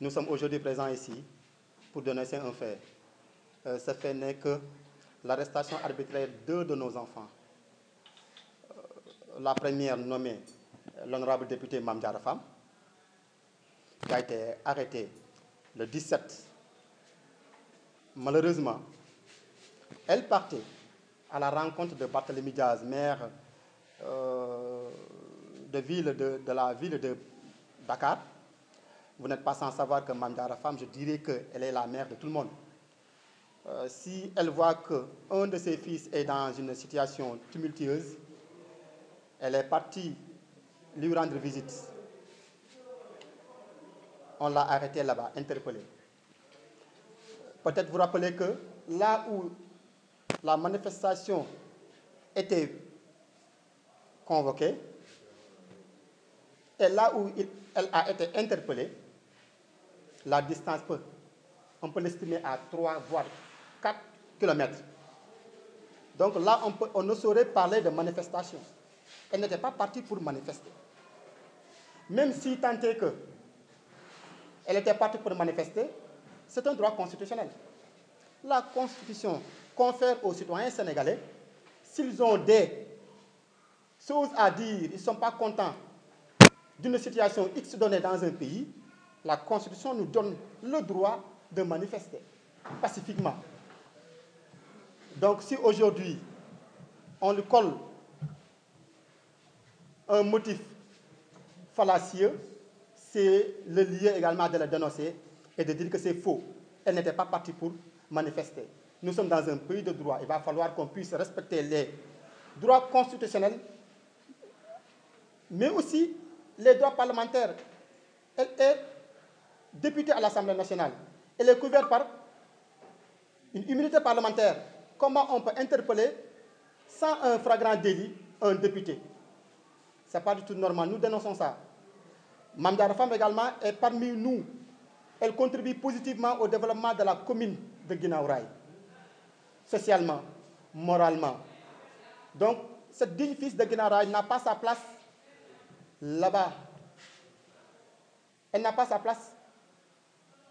Nous sommes aujourd'hui présents ici pour dénoncer un fait. Ce fait n'est que l'arrestation arbitraire de 2 de nos enfants. La première nommée l'honorable député Mame Diarra Fam, qui a été arrêtée le 17. Malheureusement, elle partait à la rencontre de Barthélémy Diaz, maire de la ville de Dakar. Vous n'êtes pas sans savoir que Mame Diarra Fam, je dirais qu'elle est la mère de tout le monde. Si elle voit qu'un de ses fils est dans une situation tumultueuse, elle est partie lui rendre visite. On l'a arrêté là-bas, interpellé. Peut-être vous rappelez que là où la manifestation était convoquée et là où elle a été interpellée, la distance on peut l'estimer à 3 voire 4 kilomètres. Donc là, on ne saurait parler de manifestation. Elle n'était pas partie pour manifester. Même si tant est qu'elle était partie pour manifester, c'est un droit constitutionnel. La Constitution confère aux citoyens sénégalais, s'ils ont des choses à dire, ils ne sont pas contents d'une situation X donnée dans un pays, la Constitution nous donne le droit de manifester pacifiquement. Donc si aujourd'hui, on lui colle un motif fallacieux, c'est le lieu également de la dénoncer et de dire que c'est faux. Elle n'était pas partie pour manifester. Nous sommes dans un pays de droit. Il va falloir qu'on puisse respecter les droits constitutionnels, mais aussi les droits parlementaires. Elle est députée à l'Assemblée nationale. Elle est couverte par une immunité parlementaire. Comment on peut interpeller sans un flagrant délit un député? Ce n'est pas du tout normal. Nous dénonçons ça. Mame Diarra Fam également est parmi nous. Elle contribue positivement au développement de la commune de Guinaw Rail, socialement, moralement. Donc, cette digne fils de Guinaw Rail n'a pas sa place là-bas. Elle n'a pas sa place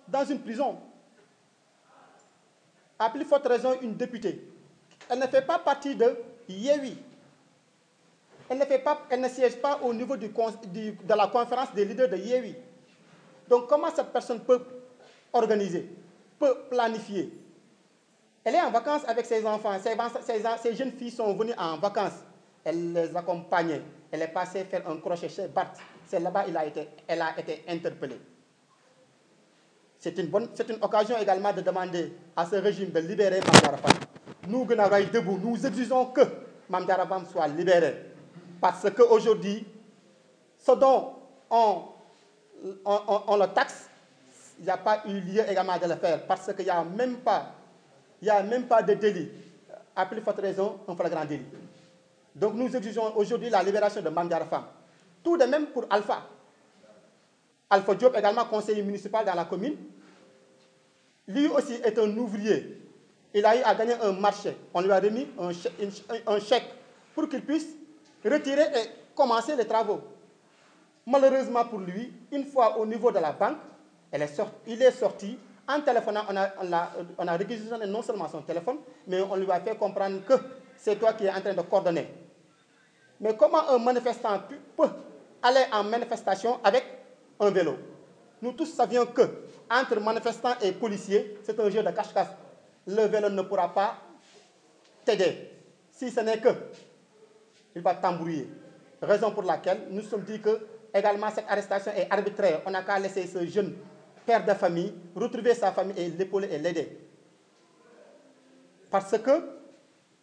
dans une prison. À plus forte raison, une députée. Elle ne fait pas partie de Yewwi. Elle ne siège pas au niveau de la conférence des leaders de Yewwi. Donc comment cette personne peut organiser, peut planifier? Elle est en vacances avec ses enfants, ses jeunes filles sont venues en vacances. Elle les accompagnait. Elle est passée faire un crochet chez Bart. C'est là-bas elle a été interpellée. C'est une occasion également de demander à ce régime de libérer Mame Diarra Fam. Nous, Guinaw Rail Debout, nous exigeons que Mame Diarra Fam soit libérée. Parce qu'aujourd'hui, ce dont on le taxe, il n'y a pas eu lieu également de le faire. Parce qu'il n'y a même pas de délit. À plus forte raison, un flagrant délit. Donc nous exigeons aujourd'hui la libération de Mame Diarra Fam. Tout de même pour Alpha. Alpha Diop, également conseiller municipal dans la commune. Lui aussi est un ouvrier. Il a eu à gagner un marché. On lui a remis un chèque pour qu'il puisse retirer et commencer les travaux. Malheureusement pour lui, une fois au niveau de la banque, il est sorti. En téléphonant, on a réquisitionné non seulement son téléphone, mais on lui a fait comprendre que c'est toi qui es en train de coordonner. Mais comment un manifestant peut aller en manifestation avec un vélo? Nous tous savions que entre manifestants et policiers, c'est un jeu de cache-cache. Le vélo ne pourra pas t'aider. Si ce n'est que il va t'embrouiller. Raison pour laquelle nous nous sommes dit que également cette arrestation est arbitraire. On n'a qu'à laisser ce jeune père de famille retrouver sa famille et l'épauler et l'aider. Parce que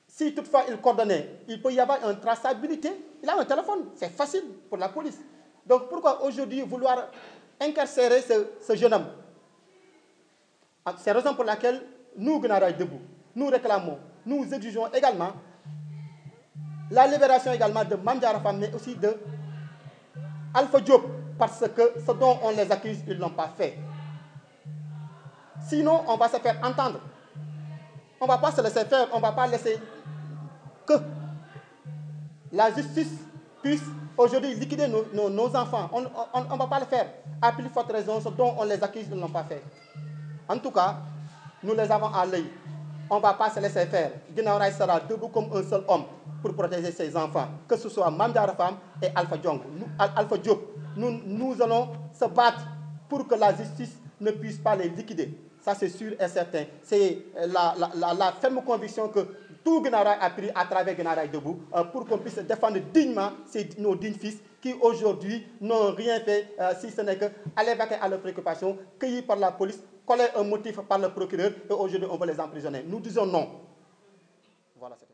si toutefois il coordonnait, il peut y avoir une traçabilité. Il a un téléphone, c'est facile pour la police. Donc pourquoi aujourd'hui vouloir incarcérer ce jeune homme? C'est la raison pour laquelle nous, Guinaw Rail Debout, nous réclamons, nous exigeons également la libération également de Mame Diarra Fam, mais aussi de Alpha Diop, parce que ce dont on les accuse, ils ne l'ont pas fait. Sinon, on va se faire entendre. On ne va pas se laisser faire, on ne va pas laisser que la justice puisse aujourd'hui liquider nos enfants. On ne va pas le faire. À plus forte raison, ce dont on les accuse, ils ne l'ont pas fait. En tout cas, nous les avons à l'œil. On ne va pas se laisser faire. Guinaw Rail sera debout comme un seul homme pour protéger ses enfants, que ce soit Mame Diarra Fam et Alpha Diop. Nous allons se battre pour que la justice ne puisse pas les liquider. Ça, c'est sûr et certain. C'est la ferme conviction que tout Guinaw Rail a pris à travers Guinaw Rail Debout pour qu'on puisse défendre dignement nos dignes fils qui aujourd'hui n'ont rien fait si ce n'est qu'aller vaquer à leurs préoccupations, cueillis par la police, coller un motif par le procureur et aujourd'hui on veut les emprisonner. Nous disons non. Voilà, c'est ça.